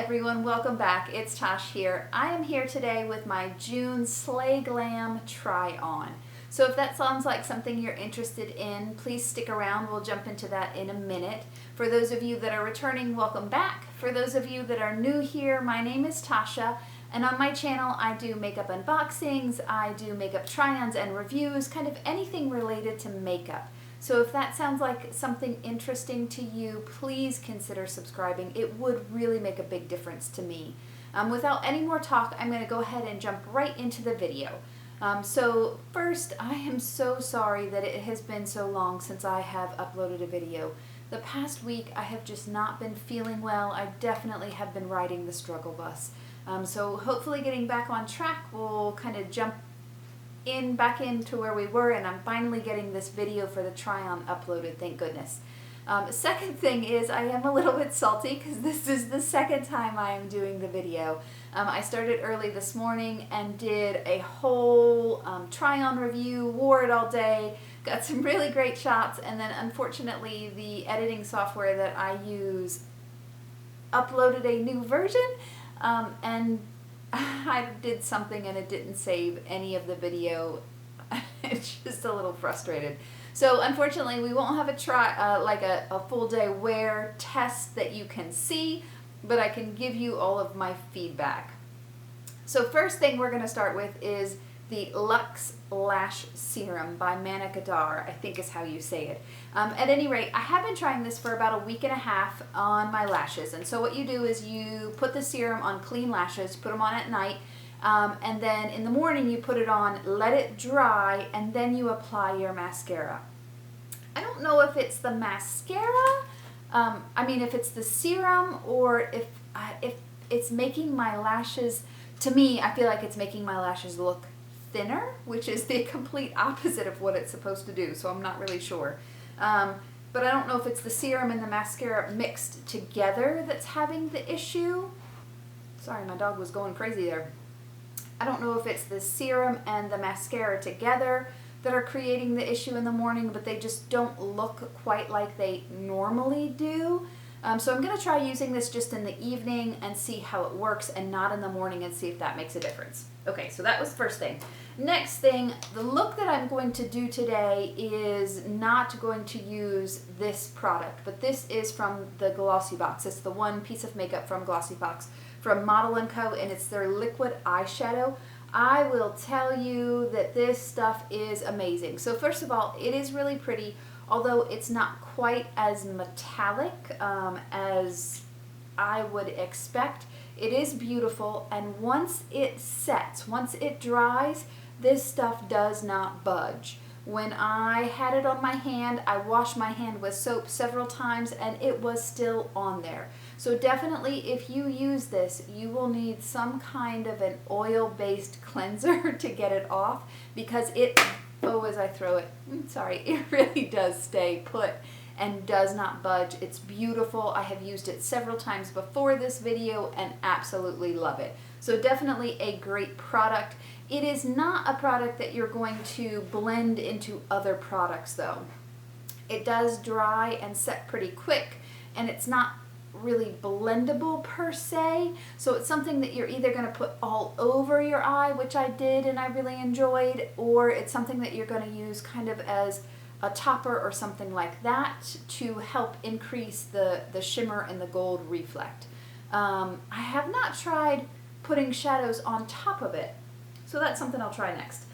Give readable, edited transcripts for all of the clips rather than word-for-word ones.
everyone, welcome back. It's Tosh here. I am here today with my June SlayGlam Try-On. So if that sounds like something you're interested in, please stick around. We'll jump into that in a minute. For those of you that are returning, welcome back. For those of you that are new here, my name is Tasha, and on my channel I do makeup unboxings, I do makeup try-ons and reviews, kind of anything related to makeup. So if that sounds like something interesting to you, please consider subscribing. It would really make a big difference to me. Without any more talk, I'm going to go ahead and jump right into the video. So first, I am so sorry that it has been so long since I have uploaded a video. The past week I have just not been feeling well. I definitely have been riding the struggle bus. So hopefully getting back on track will kind of jump back into where we were, and I'm finally getting this video for the try-on uploaded, thank goodness. Second thing is I am a little bit salty because this is the second time I am doing the video. I started early this morning and did a whole try-on review, wore it all day, got some really great shots, and then unfortunately the editing software that I use uploaded a new version, and I did something and it didn't save any of the video. It's just a little frustrated. So unfortunately we won't have a full day wear test that you can see, but I can give you all of my feedback. So first thing we're going to start with is the Luxe Lash Serum by Manicadar, I think is how you say it. At any rate, I have been trying this for about a week and a half on my lashes. And so what you do is you put the serum on clean lashes, put them on at night, and then in the morning you put it on, let it dry, and then you apply your mascara. I don't know if it's the mascara, if it's the serum, or if it's making my lashes, to me, I feel like it's making my lashes look thinner, which is the complete opposite of what it's supposed to do, so I'm not really sure. But I don't know if it's the serum and the mascara mixed together that's having the issue. Sorry, my dog was going crazy there. I don't know if it's the serum and the mascara together that are creating the issue in the morning, but they just don't look quite like they normally do. So I'm going to try using this just in the evening and see how it works, and not in the morning, and see if that makes a difference. Okay, so that was the first thing. Next thing, the look that I'm going to do today is not going to use this product, but this is from the Glossy Box. It's the one piece of makeup from Glossy Box from Model & Co, and it's their liquid eyeshadow. I will tell you that this stuff is amazing. So first of all, it is really pretty, although it's not quite as metallic as I would expect. It is beautiful, and once it sets, once it dries, this stuff does not budge. When I had it on my hand, I washed my hand with soap several times and it was still on there. So definitely if you use this, you will need some kind of an oil-based cleanser to get it off, because it, as I throw it, sorry, it really does stay put and does not budge. It's beautiful. I have used it several times before this video and absolutely love it. So definitely a great product. It is not a product that you're going to blend into other products though. It does dry and set pretty quick, and it's not really blendable per se, so it's something that you're either going to put all over your eye, which I did and I really enjoyed, or it's something that you're going to use kind of as a topper or something like that to help increase the shimmer and the gold reflect. I have not tried putting shadows on top of it, so that's something I'll try next.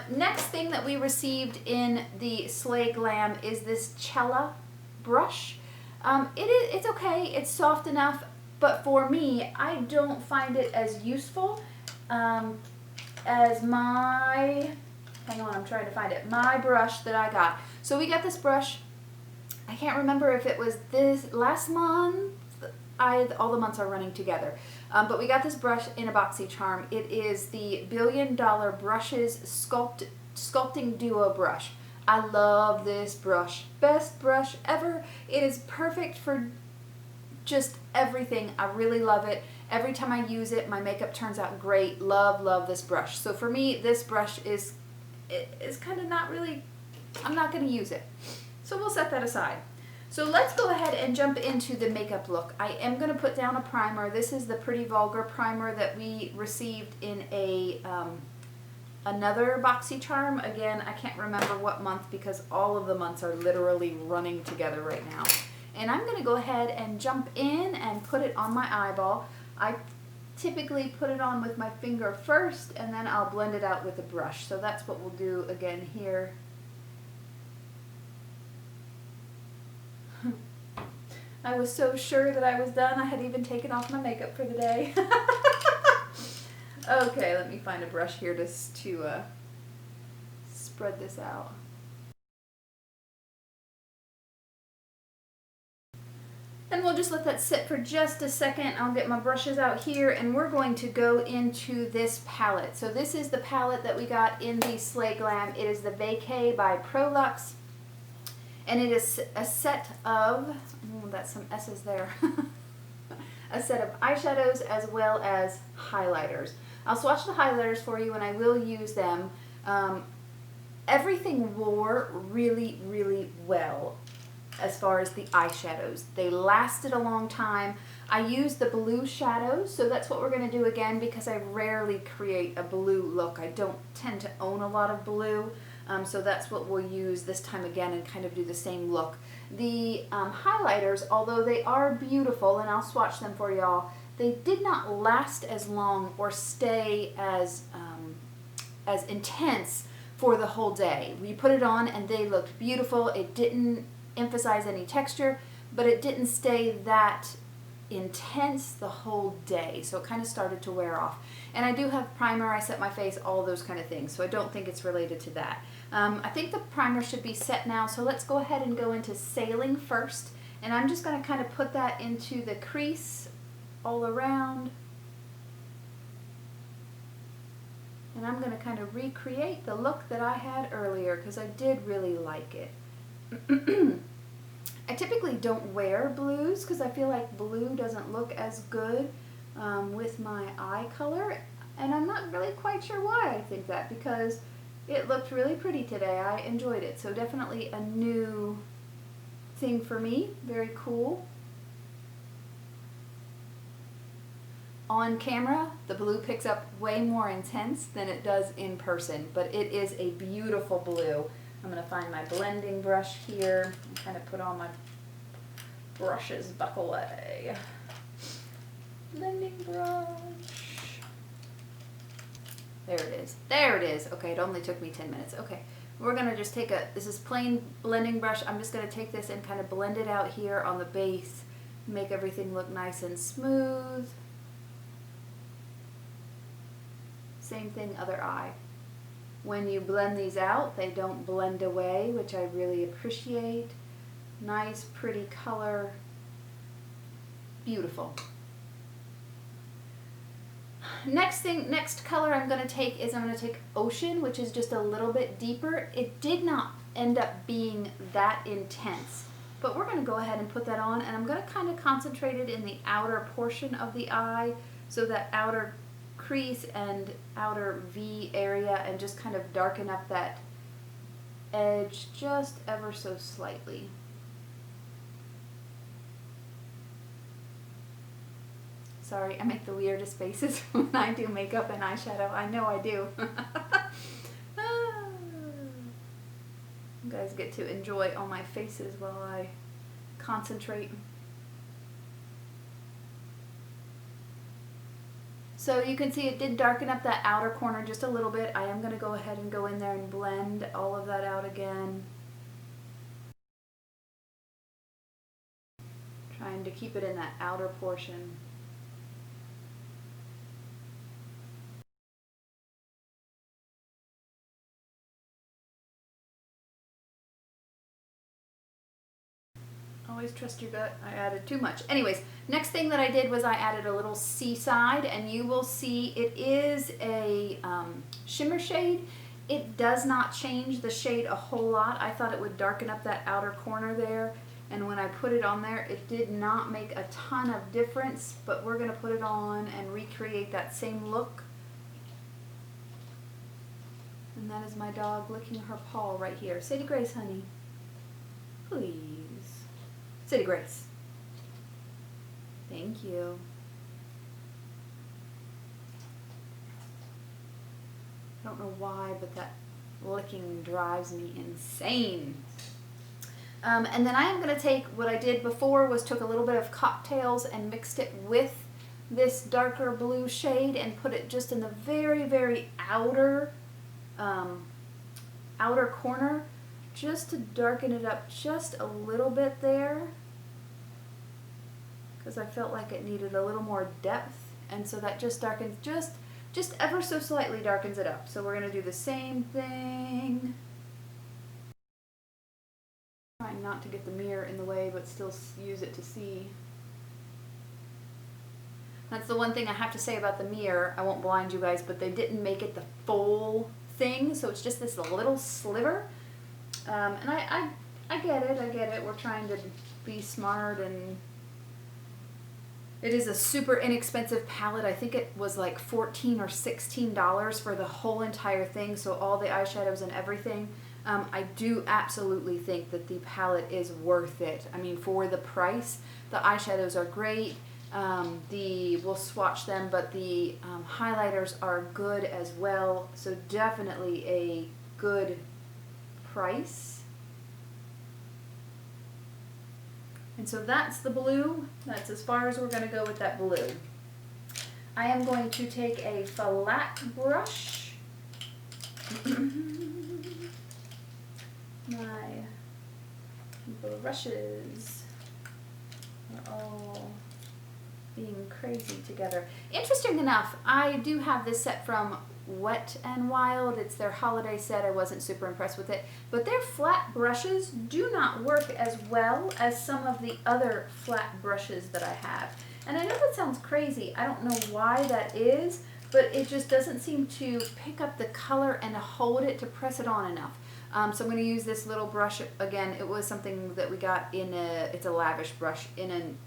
Next thing that we received in the SlayGlam is this Cella brush. It's okay, it's soft enough, but for me, I don't find it as useful as my, hang on, I'm trying to find it, my brush that I got. So we got this brush, I can't remember if it was this last month, all the months are running together, but we got this brush in a BoxyCharm. It is the $1 Billion Brushes Sculpting Duo brush. I love this brush. Best brush ever. It is perfect for just everything. I really love it. Every time I use it, my makeup turns out great. Love this brush. So for me, this brush is kind of not really, I'm not going to use it. So we'll set that aside. So let's go ahead and jump into the makeup look. I am going to put down a primer. This is the Pretty Vulgar primer that we received in a another BoxyCharm. Again, I can't remember what month because all of the months are literally running together right now. And I'm going to go ahead and jump in and put it on my eyeball. I typically put it on with my finger first and then I'll blend it out with a brush. So that's what we'll do again here. I was so sure that I was done, I had even taken off my makeup for the day. Okay, let me find a brush here just to spread this out. And we'll just let that sit for just a second. I'll get my brushes out here and we're going to go into this palette. So this is the palette that we got in the SlayGlam. It is the Vacay by Prolux. And it is a set of, that's some S's there, a set of eyeshadows as well as highlighters. I'll swatch the highlighters for you and I will use them. Everything wore really, really well as far as the eyeshadows. They lasted a long time. I used the blue shadows, so that's what we're going to do again because I rarely create a blue look. I don't tend to own a lot of blue. So that's what we'll use this time again and kind of do the same look. The highlighters, although they are beautiful, and I'll swatch them for y'all, they did not last as long or stay as intense for the whole day. We put it on and they looked beautiful. It didn't emphasize any texture, but it didn't stay that intense the whole day, so it kind of started to wear off. And I do have primer, I set my face, all those kind of things, so I don't think it's related to that. I think the primer should be set now, so let's go ahead and go into Sailing first, and I'm just going to kind of put that into the crease all around, and I'm going to kind of recreate the look that I had earlier because I did really like it. I typically don't wear blues because I feel like blue doesn't look as good with my eye color, and I'm not really quite sure why I think that, because it looked really pretty today. I enjoyed it, so definitely a new thing for me. Very cool. On camera, the blue picks up way more intense than it does in person, but it is a beautiful blue. I'm going to find my blending brush here and kind of put all my brushes back away. Blending brush. There it is. There it is. Okay, it only took me 10 minutes. Okay, we're going to just take this is plain blending brush. I'm just going to take this and kind of blend it out here on the base, make everything look nice and smooth. Same thing, other eye. When you blend these out, they don't blend away, which I really appreciate. Nice, pretty color. Beautiful. Next color I'm going to take is I'm going to take Ocean, which is just a little bit deeper. It did not end up being that intense, but we're going to go ahead and put that on, and I'm going to kind of concentrate it in the outer portion of the eye, so that outer crease and outer V area, and just kind of darken up that edge just ever so slightly. Sorry, I make the weirdest faces when I do makeup and eyeshadow. I know I do. You guys get to enjoy all my faces while I concentrate. So you can see it did darken up that outer corner just a little bit. I am going to go ahead and go in there and blend all of that out again. Trying to keep it in that outer portion. Always trust your gut. I added too much. Anyways, next thing that I did was I added a little Seaside, and you will see it is a shimmer shade. It does not change the shade a whole lot. I thought it would darken up that outer corner there, and when I put it on there, it did not make a ton of difference, but we're going to put it on and recreate that same look. And that is my dog licking her paw right here. Say to Grace, honey. Please. City Grace. Thank you. I don't know why, but that licking drives me insane. And then I am going to take what I did before was took a little bit of Cocktails and mixed it with this darker blue shade and put it just in the very, very outer corner, just to darken it up just a little bit there, because I felt like it needed a little more depth, and so that just darkens, just ever so slightly darkens it up. So we're going to do the same thing. Trying not to get the mirror in the way, but still use it to see. That's the one thing I have to say about the mirror. I won't blind you guys, but they didn't make it the full thing, so it's just this little sliver. And I get it. We're trying to be smart, and it is a super inexpensive palette. I think it was like $14 or $16 for the whole entire thing, so all the eyeshadows and everything. I do absolutely think that the palette is worth it. I mean, for the price, the eyeshadows are great. We'll swatch them, but the highlighters are good as well. So definitely a good price. And so that's the blue. That's as far as we're going to go with that blue. I am going to take a flat brush. My brushes are all being crazy together. Interesting enough, I do have this set from Wet n Wild. It's their holiday set. I wasn't super impressed with it, but their flat brushes do not work as well as some of the other flat brushes that I have. And I know that sounds crazy. I don't know why that is, but it just doesn't seem to pick up the color and hold it to press it on enough. So I'm going to use this little brush. Again, it was something that we got in it's a Lavish brush in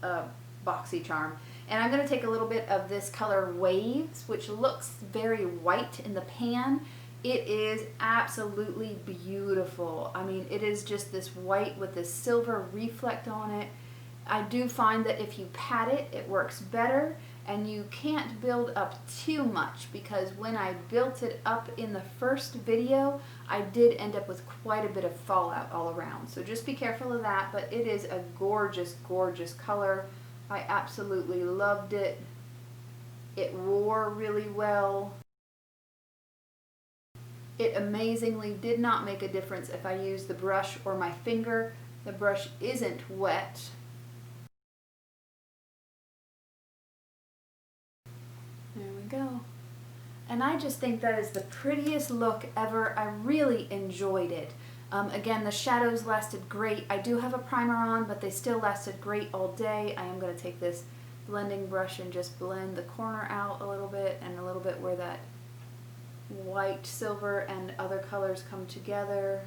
a BoxyCharm. And I'm going to take a little bit of this color Waves, which looks very white in the pan. It is absolutely beautiful. I mean, it is just this white with this silver reflect on it. I do find that if you pat it, it works better, and you can't build up too much, because when I built it up in the first video, I did end up with quite a bit of fallout all around. So just be careful of that, but it is a gorgeous, gorgeous color. I absolutely loved it. It wore really well. It amazingly did not make a difference if I used the brush or my finger. The brush isn't wet. There we go. And I just think that is the prettiest look ever. I really enjoyed it. Again, the shadows lasted great. I do have a primer on, but they still lasted great all day. I am going to take this blending brush and just blend the corner out a little bit, and a little bit where that white, silver, and other colors come together.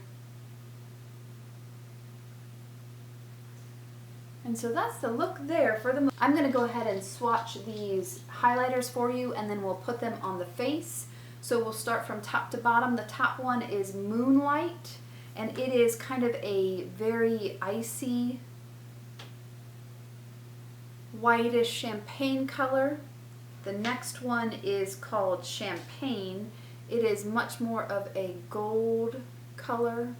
And so that's the look there for the... I'm going to go ahead and swatch these highlighters for you, and then we'll put them on the face. So we'll start from top to bottom. The top one is Moonlight, and it is kind of a very icy, whitish champagne color. The next one is called Champagne. It is much more of a gold color.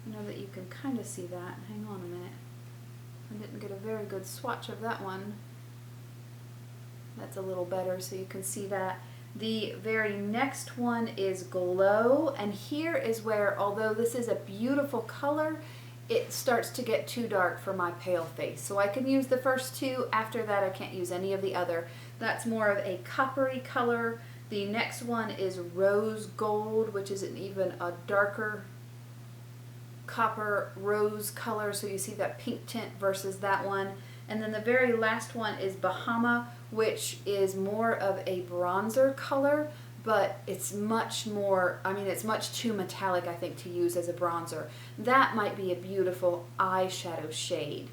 I know that you can kind of see that. Hang on a minute. I didn't get a very good swatch of that one. That's a little better, so you can see that. The very next one is Glow, and here is where, although this is a beautiful color, it starts to get too dark for my pale face. So I can use the first two. After that, I can't use any of the other. That's more of a coppery color. The next one is Rose Gold, which is even a darker copper rose color, so you see that pink tint versus that one. And then the very last one is Bahama, which is more of a bronzer color, but it's much more, I mean, it's much too metallic, I think, to use as a bronzer. That might be a beautiful eyeshadow shade.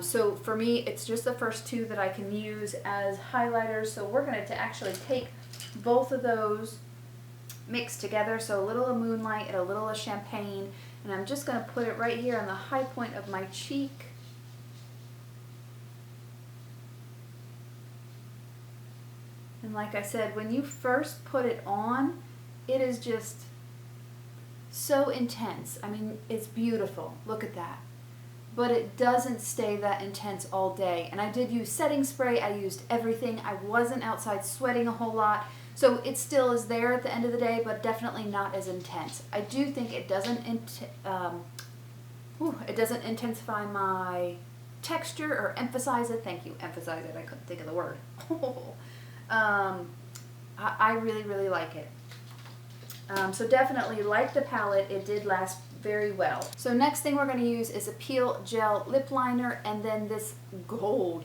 So for me, it's just the first two that I can use as highlighters. So we're going to actually take both of those mixed together. So a little of Moonlight and a little of Champagne. And I'm just going to put it right here on the high point of my cheek. And like I said, when you first put it on, it is just so intense. I mean, it's beautiful. Look at that. But it doesn't stay that intense all day. And I did use setting spray. I used everything. I wasn't outside sweating a whole lot. So it still is there at the end of the day, but definitely not as intense. I do think it doesn't intensify my texture or emphasize it. Thank you, emphasize it. I couldn't think of the word. I really, really like it. So definitely like the palette. It did last very well. So next thing we're going to use is a Peel Gel Lip Liner and then this gold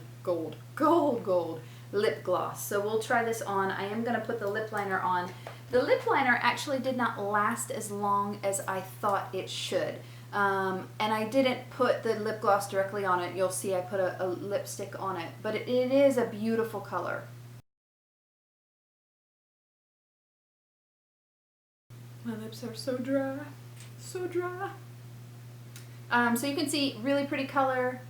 lip gloss. So we'll try this on. I am going to put the lip liner on. The lip liner actually did not last as long as I thought it should. And I didn't put the lip gloss directly on it. You'll see I put a lipstick on it. But it is a beautiful color. My lips are so dry. So dry. So you can see really pretty color.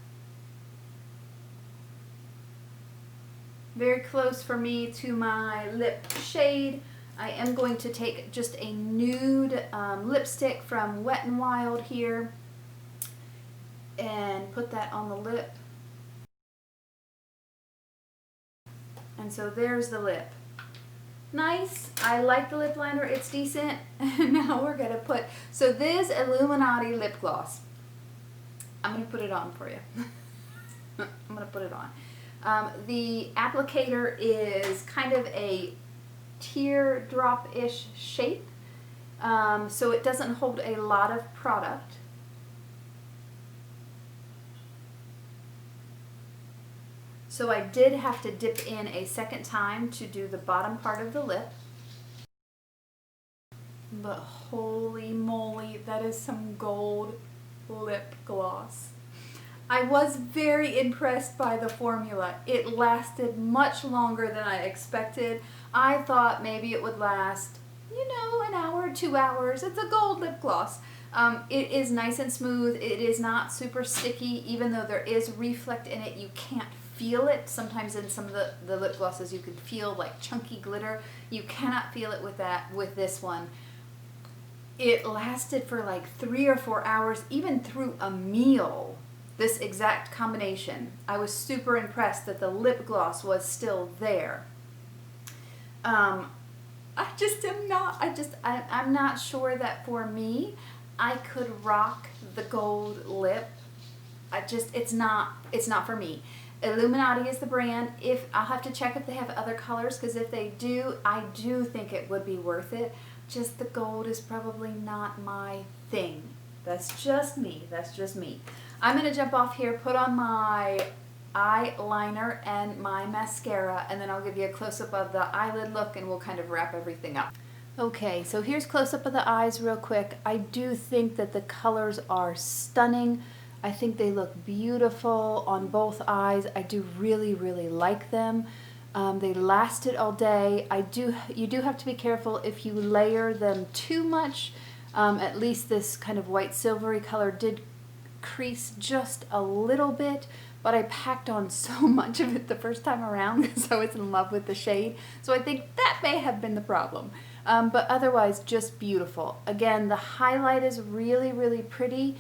Very close for me to my lip shade. I am going to take just a nude lipstick from Wet n Wild here and put that on the lip. And so there's the lip. Nice. I like the lip liner. It's decent. Now we're going to put, so this Illuminati lip gloss. I'm going to put it on for you. I'm going to put it on. The applicator is kind of a teardrop-ish shape. So it doesn't hold a lot of product. So I did have to dip in a second time to do the bottom part of the lip. But holy moly, that is some gold lip gloss. I was very impressed by the formula. It lasted much longer than I expected. I thought maybe it would last, you know, an hour, 2 hours. It's a gold lip gloss. It is nice and smooth. It is not super sticky, even though there is reflect in it. You can't feel it. Sometimes in some of the lip glosses you can feel like chunky glitter. You cannot feel it with this one. It lasted for like 3 or 4 hours, even through a meal. This exact combination. I was super impressed that the lip gloss was still there. I'm not sure that for me, I could rock the gold lip. It's not for me. Illuminati is the brand. I'll have to check if they have other colors, because if they do, I do think it would be worth it. Just the gold is probably not my thing. That's just me. That's just me. I'm going to jump off here, put on my eyeliner and my mascara, and then I'll give you a close-up of the eyelid look and we'll kind of wrap everything up. Okay, so here's close-up of the eyes real quick. I do think that the colors are stunning. I think they look beautiful on both eyes. I do really, really like them. They lasted all day. You do have to be careful if you layer them too much. At least this kind of white silvery color did crease just a little bit, but I packed on so much of it the first time around because I was in love with the shade. So I think that may have been the problem. But otherwise, just beautiful. Again, the highlight is really, really pretty.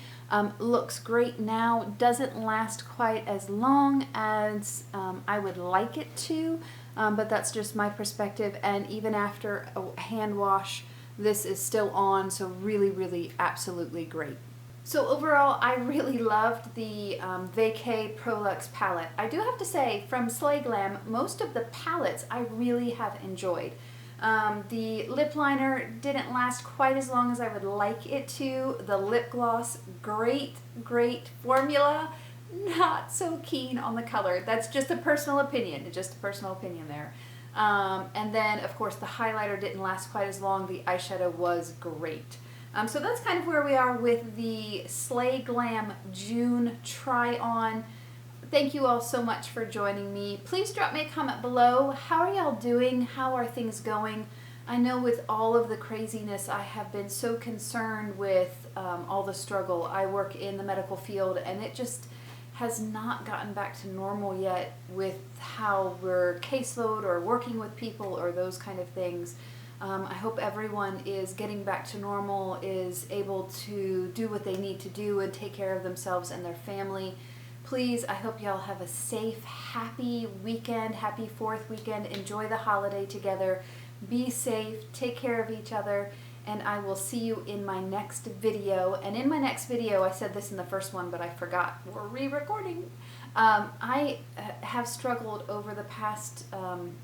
Looks great now. Doesn't last quite as long as I would like it to, but that's just my perspective. And even after a hand wash, this is still on, so really, really absolutely great. So overall, I really loved the Vacay Prolux palette. I do have to say, from SlayGlam, most of the palettes I really have enjoyed. The lip liner didn't last quite as long as I would like it to. The lip gloss, great, great formula. Not so keen on the color. That's just a personal opinion, just a personal opinion there. And then, of course, the highlighter didn't last quite as long. The eyeshadow was great. So that's kind of where we are with the SlayGlam June try-on. Thank you all so much for joining me. Please drop me a comment below. How are y'all doing? How are things going? I know with all of the craziness, I have been so concerned with all the struggle. I work in the medical field, and it just has not gotten back to normal yet with how we're caseload or working with people or those kind of things. I hope everyone is getting back to normal, is able to do what they need to do and take care of themselves and their family. Please, I hope y'all have a safe, happy weekend, happy 4th weekend. Enjoy the holiday together. Be safe, take care of each other, and I will see you in my next video. And in my next video, I said this in the first one, but I forgot. We're re-recording. I have struggled over the past,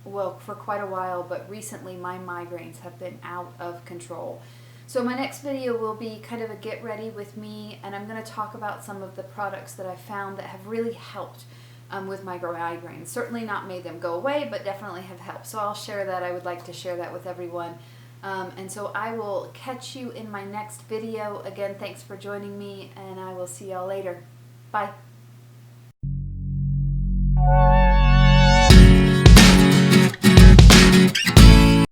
well, for quite a while, but recently my migraines have been out of control. So my next video will be kind of a get ready with me, and I'm going to talk about some of the products that I found that have really helped with my migraines. Certainly not made them go away, but definitely have helped. So I'll share that. I would like to share that with everyone. And so I will catch you in my next video. Again, thanks for joining me, and I will see y'all later. Bye.